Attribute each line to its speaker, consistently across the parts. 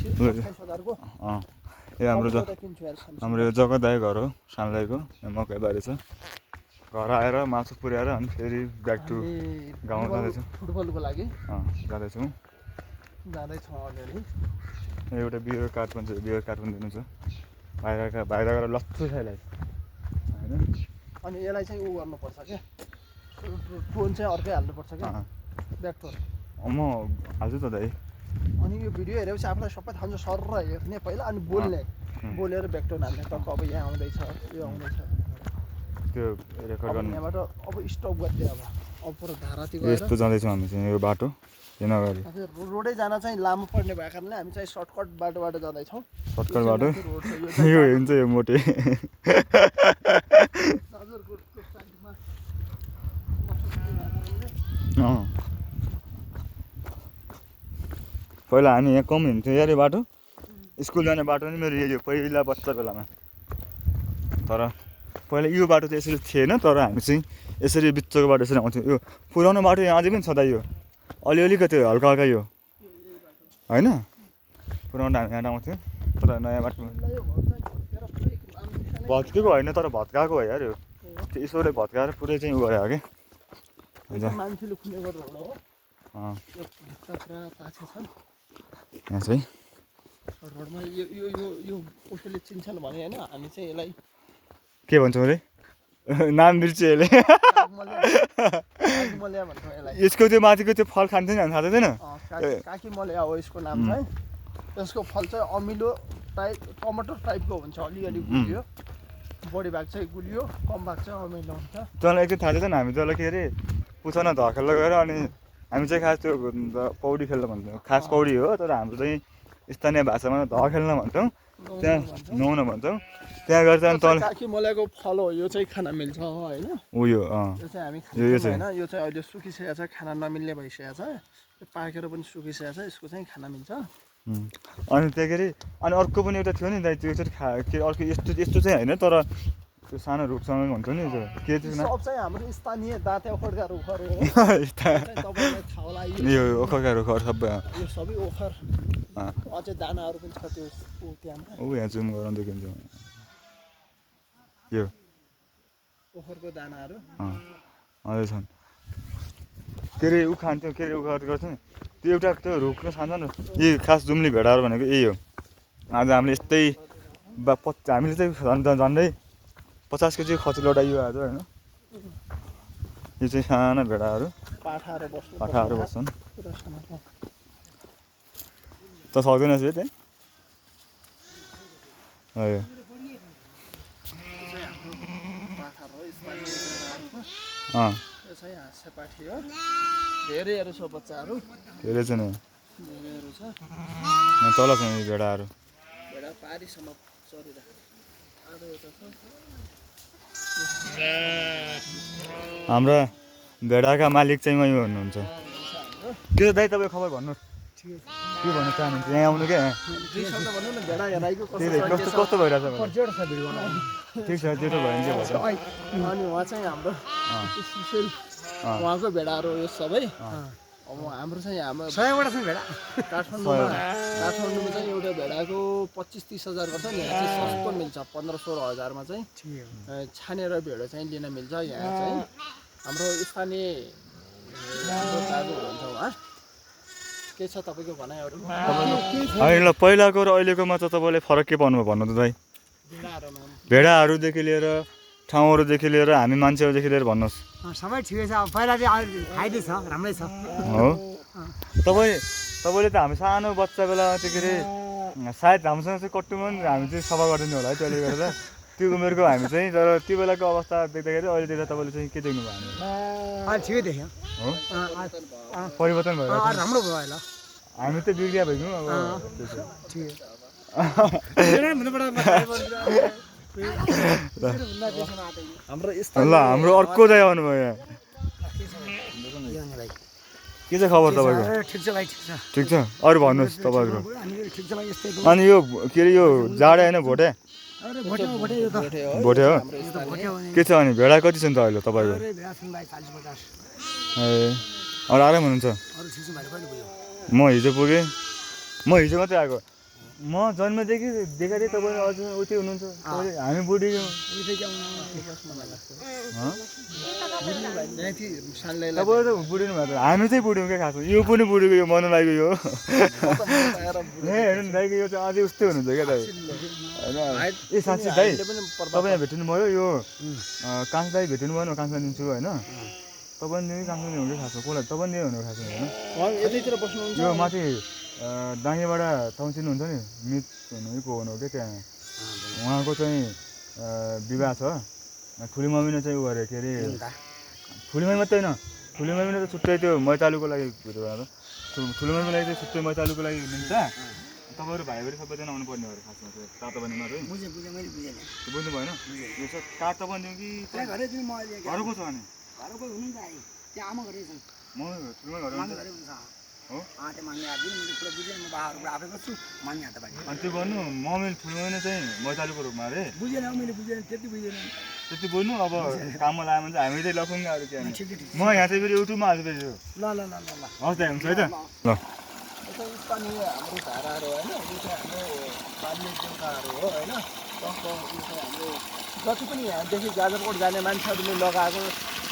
Speaker 1: यो हाम्रो यो जग्गादाई घर हो सानदाईको मकैबारी छ घर आएर मासु पुर्याएर अनि फेरि ब्याक टु गाउँ जाँदैछौँ
Speaker 2: फुटबलको लागि
Speaker 1: जाँदैछौँ एउटा बियर कार्ड पनि दिनु छ बाहिर गएर लत्थु छ यसलाई होइन
Speaker 2: अनि यसलाई चाहिँ उ गर्नुपर्छ क्या टोन चाहिँ अर्कै हाल्नुपर्छ क्या ब्याक टोन
Speaker 1: म हाल्छु त दाइ
Speaker 2: अनि यो भिडियो हेरेपछि आफूलाई सबै थाहा हुन्छ सर हेर्ने पहिला अनि बोलेर ब्याक टोन हाल्ने टक्क अब यहाँ आउँदैछ यो आउँदैछ
Speaker 1: त्यो रेकर्ड गर्ने
Speaker 2: यहाँबाट अब स्टप गर्दै अब पर धारातिर
Speaker 1: यस्तो जाँदैछौँ हामी चाहिँ यो बाटो यो नगरी
Speaker 2: रोडै जान चाहिँ लामो पर्ने भएको कारणले हामी चाहिँ सर्टकट बाटोबाट जाँदैछौँ
Speaker 1: सर्टकट बाटो यो हुन्छ यो मोटे पहिला हामी यहाँ कम हिँड्थ्यौँ यार यो बाटो स्कुल जाने बाटो नि मेरो यो पहिला बच्चा बेलामा तर पहिला यो बाटो चाहिँ यसरी थिएन तर हामी चाहिँ यसरी बिचको बाटो यसरी आउँथ्यौँ यो पुरानो बाटो यहाँ अझै पनि छ त यो अलिअलि कति हल्का हल्का यो होइन पुरानो हामी यहाँ आउँथ्यौँ तर नयाँ बाटो भत्केको होइन तर भत्काएको हो यार यो त्यो ईश्वरले भत्काएर पुरै चाहिँ उ गरे क्या
Speaker 2: मान्छेले खुले गरेर होला हो
Speaker 1: यहाँ चाहिँ
Speaker 2: रोडमा यो कसैले चिन्छन् भने होइन हामी चाहिँ यसलाई
Speaker 1: के भन्छौँ अरे नाम बिर्छु यसले यसको त्यो माथिको त्यो फल खान्थ्यो नि हामी थाहा छैन
Speaker 2: काकी मल्या हो यसको नाम चाहिँ यसको फल चाहिँ अमिलो टाइप टमाटर टाइपको हुन्छ अलिअलि गुलियो बढी भाग चाहिँ गुलियो कम भाग चाहिँ अमिलो हुन्छ
Speaker 1: तँलाई एकचोटि थाहा छैन हामी तँलाई के अरे पुछन धकेल्न गएर अनि हामी चाहिँ खास त्यो पौडी खेल्न भन्छौँ खास पौडी हो तर हाम्रो चाहिँ स्थानीय भाषामा धकेल्न भन्छौँ त्यहाँ नुहाउन भन्छौँ त्यहाँ गएर चाहिँ तल
Speaker 2: काकी मल्याको फल हो यो चाहिँ खान मिल्छ होइन
Speaker 1: उयो
Speaker 2: यो चाहिँ हामी खान्छौँ होइन यो चाहिँ अहिले सुकिसकेको छ खाना नमिल्ने भइसकेको छ यो पाकेर पनि सुकिसकेको छ यसको चाहिँ खाना मिल्छ
Speaker 1: अनि त्यहाँ के अरे अनि अर्को पनि एउटा थियो नि दाइ त्यो चाहिँ के अर्को यस्तो चाहिँ होइन तर त्यो सानो रुखसँग हुन्छ नि त्यो के थियो
Speaker 2: सब चाहिँ हाम्रो स्थानीय दाँते ओखरका रुखहरू हो
Speaker 1: यो ओखरका रुखहरू सबै
Speaker 2: यो सबै ओखर अझै दानाहरू पनि छ त्यो त्यहाँ
Speaker 1: यहाँ जुम गराउनु देखिन्छ यो
Speaker 2: ओखरको दानाहरू
Speaker 1: अझै छन् के अरे उ खान्थ्यो के अरे उखार गर्थ्यो नि त्यो एउटा त्यो रुखको सानो यही खास जुम्ली भेडाहरू भनेको यही हो आज हामीले यस्तै हामीले चाहिँ झन्डै 50 केजी खचिलोटा यो आज होइन यो चाहिँ साना भेडाहरू पाठाहरू बस्छन् त सक्दैन है त्यहाँ
Speaker 2: धेरैहरू छ बच्चाहरू
Speaker 1: धेरै छ नि
Speaker 2: धेरैहरू छ
Speaker 1: तल छ नि भेडाहरू
Speaker 2: भेडा पारीसम्म चरिरहेको
Speaker 1: हाम्रा भेडाका मालिक चाहिँ मै हुनुहुन्छ के दाइ तपाईँ खबर भन्नुहोस् के भन्न चाहनुहुन्छ यहाँ आउनु क्या कस्तो भइरहेछ ठिक छ त्यो त भयो नि के भन्छ
Speaker 2: अनि उहाँ चाहिँ हाम्रो उहाँको भेडाहरू यो सबै अब हाम्रो चाहिँ हाम्रो 100वटा छ भेडा काठमाडौँमा चाहिँ एउटा भेडाको 25-30 हजार गर्छ नि यहाँ चाहिँ सस्तो मिल्छ 15-16 हजारमा चाहिँ छानेर भेडा चाहिँ लिन मिल्छ यहाँ चाहिँ हाम्रो स्थानीय दाजु हुनुहुन्छ उहाँ के छ तपाईँको भनाइहरू
Speaker 1: होइन ल पहिलाको र अहिलेकोमा त तपाईँले फरक के पाउनुभयो भन्नु त दाइ भेडाहरूदेखि लिएर ठाउँहरूदेखि लिएर हामी मान्छेहरूदेखि लिएर भन्नुहोस्
Speaker 3: सबै ठिकै छ अब पहिला चाहिँ फाइदै छ राम्रै छ
Speaker 1: हो तपाईँले त हामी सानो बच्चा बेला त्यो के अरे सायद हामीसँग चाहिँ कट्टुमा पनि हामी चाहिँ सफा गरिदिनु होला है त्यसले गर्दा त्यो उमेरको हामी चाहिँ तर त्यो बेलाको अवस्था देख्दाखेरि अहिले देख्दा तपाईँले चाहिँ के देख्नुभयो
Speaker 3: हामी ठिकै देख्यौँ
Speaker 1: हो परिवर्तन भयो
Speaker 3: राम्रो भयो अहिले
Speaker 1: हामी त बिग्रिया भइगयौँ अब हाम्रो अर्को दाइ आउनुभयो यहाँ के छ खबर तपाईँको ठिक छ अरू भन्नुहोस् तपाईँहरूको अनि यो के अरे यो जाडे होइन भोटे भोटे हो के छ अनि भेडा कति छ नि त अहिले तपाईँको ए अरू आराम हुनुहुन्छ म हिजो पुगेँ म हिजो मात्रै आएको म जन्मदेखि देखा थिएँ तपाईँ अझ उतै हुनुहुन्छ तपाईँ हामी बुढी तपाईँ त बुढिनु भएको हामी चाहिँ बुढ्यौँ क्या खासमा यो पनि बुढीको यो मनलाइको यो हेर्नु दाइको यो चाहिँ अझै उस्तै हुनुहुन्छ क्या दाइ होइन ए साँच्ची दाइ तपाईँ यहाँ भेट्नु भयो यो कान्छ दाइ भेट्नु भएन कान्छा दिन्छु होइन तपाईँ नि कान्छा दिनु हुन्छ खासमा कसलाई तपाईँ नै हुनु खासमा होइन
Speaker 2: यतैतिर बस्नुहुन्छ
Speaker 1: यो माथि डाँगेबाट ठाउँ चिन्नुहुन्छ नि मित हुनु को हुनु हो क्या त्यहाँ उहाँको चाहिँ विवाह छ ठुली मम्मीले चाहिँ उ गरे के अरे ठुली मम्मी मात्रै होइन ठुली मम्मीले त छुट्टै त्यो मैतालुको लागि ठुलो मम्मीको लागि चाहिँ छुट्टै मैतालुको लागि लिन्छ तपाईँहरू भाइहरू सबैजना आउनुपर्ने हो खासमा चाहिँ तातोपानीमा चाहिँ बुझ्नु भएन यो चाहिँ तातोपानी कि घरको छ अनि म ठुलोमा घर हुन्छ हो अनि त्यो गर्नु मम्मी ठुलो मम्मीले चाहिँ मैतालुको रूपमा अरे त्यति बुझ्नु अब काममा लाग्यो भने चाहिँ हामी चाहिँ लफुङ्गाहरू के म यहाँ चाहिँ फेरि युट्युबमा हाल्छु फेरि हस् त हुन्छ है त ल
Speaker 2: पानी हाम्रो धाराहरू होइन यो चाहिँ हाम्रो पानी जग्गाहरू हो होइन हाम्रो जति पनि यहाँदेखि जाजरकोट जाने मान्छेहरूले लगाएको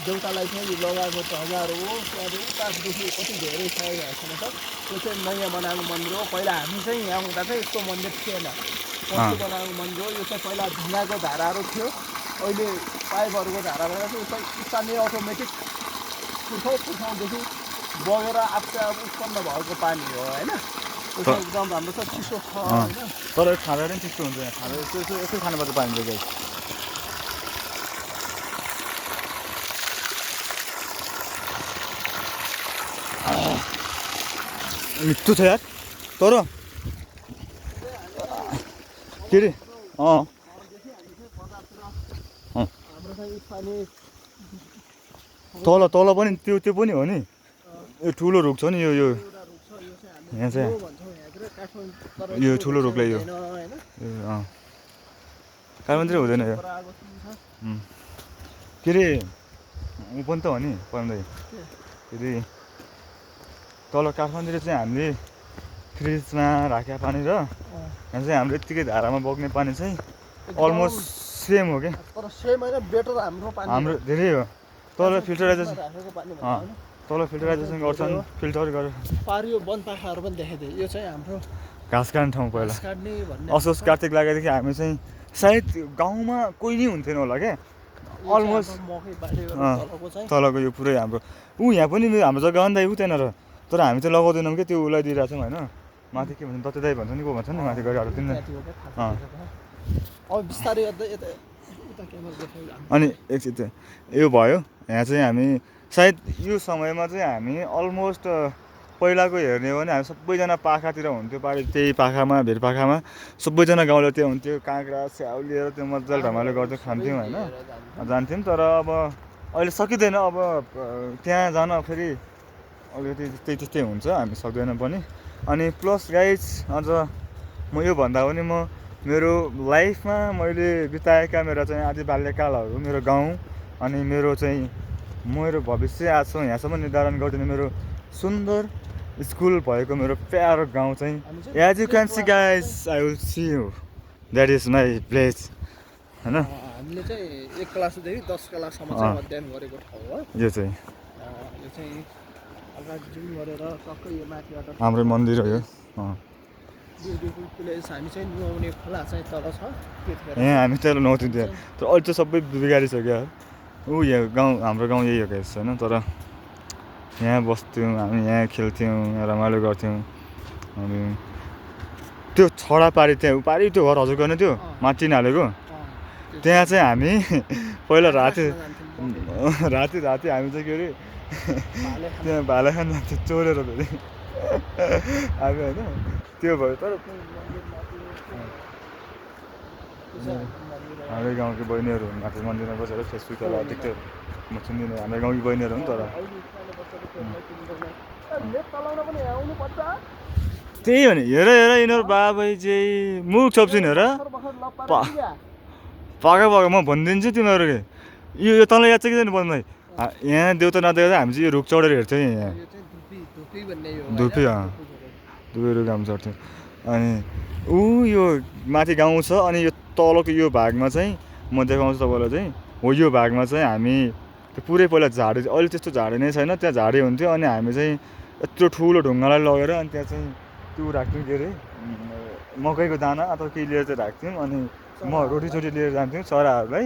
Speaker 2: देउतालाई चाहिँ लगाएको ध्वजाहरू हो त्यहाँदेखि उतादेखि कति धेरै छ यहाँसम्म छ त्यो चाहिँ नयाँ बनाएको मन्दिर हो पहिला हामी चाहिँ यहाँ हुँदा चाहिँ यस्तो मन्दिर थिएन पछि बनाएको मन्दिर हो यो चाहिँ पहिला ढुङ्गाको धाराहरू थियो अहिले पाइपहरूको धाराबाट चाहिँ उता स्थानीय अटोमेटिक पुर्खौँदेखि बगेर आफै अब उत्पन्न भएको पानी हो होइन त्यो चाहिँ एकदम राम्रो छ चिसो छ होइन
Speaker 1: तर खाँदा पनि चिसो हुन्छ यहाँ खाँदा यसो खानुपर्छ पानी चाहिँ मिठो छ यार तर के अरे
Speaker 2: हाम्रो चाहिँ पानी
Speaker 1: तल तल पनि त्यो पनि हो नि यो ठुलो रुख छ नि यो यहाँ चाहिँ यो ठुलो रुखलाई यो काठमाडौँ हुँदैन यो के अरे ऊ पनि त हो नि पढ्दै के अरे तल काठमाडौँ चाहिँ हामीले फ्रिजमा राखेको पानी र यहाँ चाहिँ हाम्रो यत्तिकै धारामा बग्ने पानी चाहिँ अलमोस्ट सेम हो क्या
Speaker 2: तर सेम होइन बेटर हाम्रो
Speaker 1: धेरै हो तल फिल्टराइजेसन तल फिल्टराइजेसन गर्छन् फिल्टर गरेर
Speaker 2: पारियो वनपाखाहरू पनि देखाइदिए यो चाहिँ हाम्रो
Speaker 1: घाँस काट्ने ठाउँ पहिला
Speaker 2: काट्ने भन्ने
Speaker 1: असोज कार्तिक लागेदेखि हामी चाहिँ सायद गाउँमा कोही नै हुन्थेन होला क्या अलमोस्ट तलको यो पुरै हाम्रो यहाँ पनि हाम्रो जग्गा अन्त ऊ त्यहाँनिर तर हामी चाहिँ लगाउँदैनौँ क्या त्यो उसलाई दिइरहेको छौँ होइन माथि के भन्छ दत्त दाइ भन्छ नि को भन्छ नि माथि गएर
Speaker 2: बिस्तारै
Speaker 1: अनि एकचोटि यो भयो यहाँ चाहिँ हामी सायद यो समयमा चाहिँ हामी अलमोस्ट पहिलाको हेर्ने हो भने हामी सबैजना पाखातिर हुन्थ्यो पारी त्यही पाखामा भिरपाखामा सबैजना गाउँले त्यो हुन्थ्यो काँक्रा स्याउ लिएर त्यो मजाले ढमाले गर्थ्यो खान्थ्यौँ होइन जान्थ्यौँ तर अब अहिले सकिँदैन अब त्यहाँ जान फेरि अलिकति त्यस्तै हुन्छ हामी सक्दैनौँ पनि अनि प्लस गाइज अझ म यो भन्दा पनि म मेरो लाइफमा मैले बिताएका मेरो चाहिँ आदि बाल्यकालहरू मेरो गाउँ अनि मेरो चाहिँ मेरो भविष्य आजसम्म यहाँसम्म निर्धारण गरिदिने मेरो सुन्दर स्कुल भएको मेरो प्यारो गाउँ चाहिँ as you can see guys I will see you that is my place होइन
Speaker 2: हामीले चाहिँ 1 क्लासदेखि 10 क्लाससम्म चाहिँ अध्ययन गरेको ठाउँ हो
Speaker 1: यो चाहिँ
Speaker 2: जुम गरेर टक्कै यो माथिबाट
Speaker 1: हाम्रो मन्दिर हो यो
Speaker 2: ब्युटिफुल प्लेस हामी चाहिँ नुहाउने खोला चाहिँ तल छ
Speaker 1: यहाँ हामी त नुहाउँथ्यौँ त्यहाँ तर अहिले चाहिँ सबै बिगारिसक्यो ऊ यहाँ गाउँ हाम्रो गाउँ यही हो क्या होइन तर यहाँ बस्थ्यौँ हामी यहाँ खेल्थ्यौँ रमाइलो गर्थ्यौँ अनि त्यो छडा पारी त्यहाँ पारी त्यो घर हजुर गर्ने त्यो माटी हालेको त्यहाँ चाहिँ हामी पहिला राति हामी चाहिँ के अरे त्यहाँ भाले खान जान्थ्यो चोरेर फेरि हामी होइन त्यो भयो तर हाम्रै गाउँको बहिनीहरू माथि मन्दिरमा बसेर फेसबुक चलाएर देख्थ्यो म चिन्दिनँ हाम्रो गाउँकी बहिनीहरू पनि तर त्यही हो नि हेर यिनीहरू बाबै चाहिँ मुख छोप्छन् हेर पाका म भनिदिन्छु तिमीहरू यो तँलाई याद छ कि छैन भन्दै यहाँ देउता नदेउता हामी चाहिँ यो रुख चढेर हेर्थ्यौँ यहाँ धुपी रुख हामी चढ्थ्यौँ अनि यो माथि गाउँ छ अनि यो तलको यो भागमा चाहिँ म देखाउँछु तपाईँलाई चाहिँ हो यो भागमा चाहिँ हामी त्यो पुरै पहिला झाडी अहिले त्यस्तो झाडी नै छैन त्यहाँ झाडी हुन्थ्यो अनि हामी चाहिँ यत्रो ठुलो ढुङ्गालाई लगेर अनि त्यहाँ चाहिँ त्यो राख्थ्यौँ के अरे मकैको दाना अथवा केही लिएर चाहिँ राख्थ्यौँ अनि म रोटीसोटी लिएर जान्थ्यौँ चराहरूलाई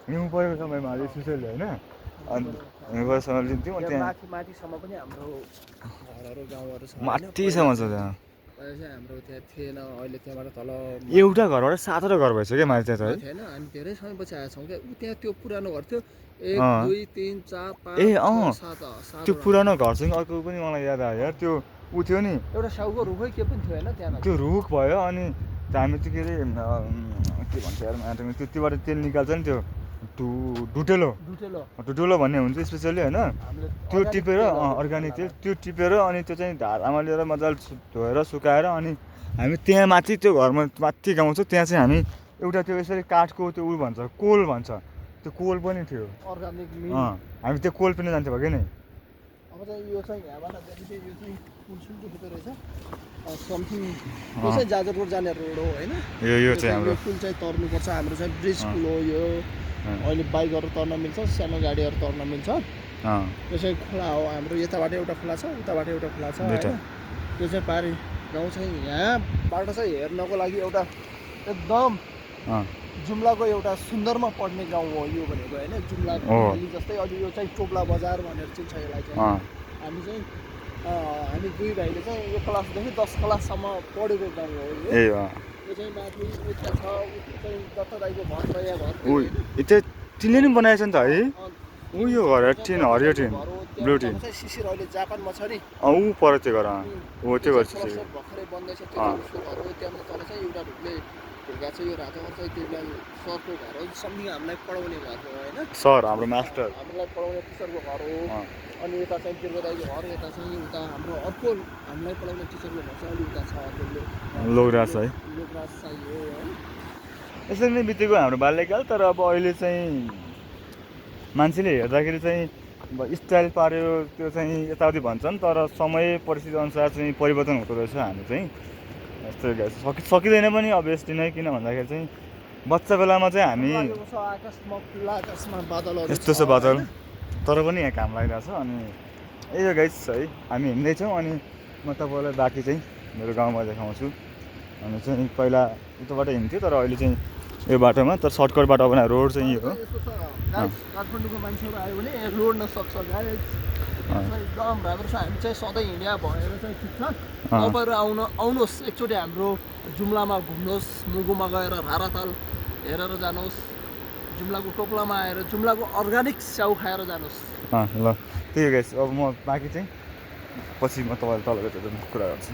Speaker 1: हिउँ परेको समयमा अलिक सुसैले होइन अनि हिउँ परेको समयमा लिन्थ्यौँ अनि त्यहाँ
Speaker 2: माथिसम्म पनि हाम्रो घरहरू गाउँहरू छ
Speaker 1: माथिसम्म छ त्यहाँ
Speaker 2: पहिला चाहिँ हाम्रो त्यहाँ थिएन अहिले त्यहाँबाट तल
Speaker 1: एउटा घरबाट 7वटा घर भइसक्यो माथि त्यहाँ चाहिँ
Speaker 2: थिएन हामी धेरै समयपछि आएका छौँ क्या त्यहाँ त्यो पुरानो घर थियो 1
Speaker 1: अँ।
Speaker 2: 2 3 4 5
Speaker 1: ए अँ
Speaker 2: 7
Speaker 1: त्यो पुरानो घरसँग अर्को पनि मलाई याद आयो यार त्यो ऊ थियो नि
Speaker 2: एउटा साउको रुखै के पनि थियो होइन त्यहाँ
Speaker 1: त्यो रुख भयो अनि हामी त्यो के अरे के भन्छ यार माटोमा त्योबाट तेल निकाल्छ नि त्यो डुटेलो
Speaker 2: डुटेलो
Speaker 1: डुटेलो भन्ने हुन्छ स्पेसली होइन
Speaker 2: हामीले
Speaker 1: त्यो टिपेर अर्ग्यानिक तेल त्यो टिपेर अनि त्यो चाहिँ धारामा लिएर मजाले धोएर सुकाएर अनि हामी त्यहाँ माथि त्यो घरमा माथि गाउँ छ त्यहाँ चाहिँ हामी एउटा त्यो यसरी काठको त्यो ऊ भन्छ कोल भन्छ त्यो कोल पनि थियो
Speaker 2: अर्ग्यानिक
Speaker 1: हामी त्यो कोल पनि जान्थ्यौँ कि नै
Speaker 2: अब चाहिँ यो चाहिँ यहाँबाट देखिन्छ यो चाहिँ पुल सुल देखेको रहेछ समथिङ यो चाहिँ जाजरकोट जाने रोड हो होइन
Speaker 1: यो चाहिँ हाम्रो
Speaker 2: यो पुल चाहिँ तर्नुपर्छ हाम्रो चाहिँ ब्रिज पुल हो यो अहिले बाइकहरू तर्न मिल्छ सानो गाडीहरू तर्न मिल्छ यो चाहिँ खोला हो हाम्रो यताबाट एउटा खोला छ उताबाट एउटा खोला छ होइन त्यो चाहिँ पारि गाउँ चाहिँ यहाँबाट चाहिँ हेर्नको लागि एउटा एकदम जुम्लाको एउटा सुन्दरमा पर्ने गाउँ हो यो भनेको होइन जुम्ला जस्तै अहिले यो चाहिँ टोप्ला बजार भनेर चाहिँ छ यसलाई चाहिँ हामी चाहिँ हामी दुई भाइले चाहिँ 1 क्लासदेखि 10 क्लाससम्म पढेको गाउँ हो यो चाहिँ माथि उता छ उता चाहिँ दत्त दाइको घर छ यहाँ घर
Speaker 1: त्यो तिनले नि बनाएछ नि त है ऊ यो घर टिन हरियो टिन ब्लू टिन
Speaker 2: चाहिँ शिशिर अहिले जापानमा छ नि
Speaker 1: ऊ पर त्यो घर हो त्यो घर
Speaker 2: भर्खरै बन्दैछ त्यो उसको घर हो त्यहाँबाट तल चाहिँ एउटा ढुकले ढुङ्गा छ यो रातो घर चाहिँ त्यो बेला सरको घर हो समथिङ हामीलाई पढाउने घर हो होइन
Speaker 1: सर हाम्रो मास्टर
Speaker 2: हामीलाई पढाउने टिचरको घर हो अनि यता चाहिँ तिर्गो दाइको घर यता चाहिँ उता हाम्रो अर्को हामीलाई पढाउने टिचरको घर चाहिँ अलि उता छ अर्को
Speaker 1: लोकराज है
Speaker 2: लोकराज चाहिँ हो है
Speaker 1: यसरी नै बितेको हाम्रो बाल्यकाल तर अब अहिले चाहिँ मान्छेले हेर्दाखेरि चाहिँ स्टाइल पार्यो त्यो चाहिँ यताउति भन्छन् तर समय परिस्थिति अनुसार चाहिँ परिवर्तन हुँदो रहेछ हामी चाहिँ यस्तो सकिँदैन पनि अभियसली नै किन भन्दाखेरि चाहिँ बच्चा बेलामा चाहिँ हामी यस्तो छ बादल तर पनि यहाँ काम लागिरहेछ अनि यो गाइस है हामी हिँड्दैछौँ अनि म तपाईँलाई बाँकी चाहिँ मेरो गाउँमा देखाउँछु अनि चाहिँ पहिला उताबाट हिँड्थ्यो तर अहिले चाहिँ यो बाटोमा तर सर्टकट बाटो बनाएर रोड चाहिँ यो हो
Speaker 2: काठमाडौँको मान्छेहरू आयो भने रोड नसक्छ एकदम राम्रो छ हामी चाहिँ सधैँ हिँड्या भएर चाहिँ ठिक छ तपाईँहरू आउनुहोस् एकचोटि हाम्रो जुम्लामा घुम्नुहोस् मुगुमा गएर राराताल हेरेर जानुहोस् जुम्लाको टोप्लामा आएर जुम्लाको अर्ग्यानिक स्याउ खाएर जानुहोस्
Speaker 1: ल त्यही हो गाइस अब म बाँकी चाहिँ पछि म तपाईँलाई तल कुरा गर्छु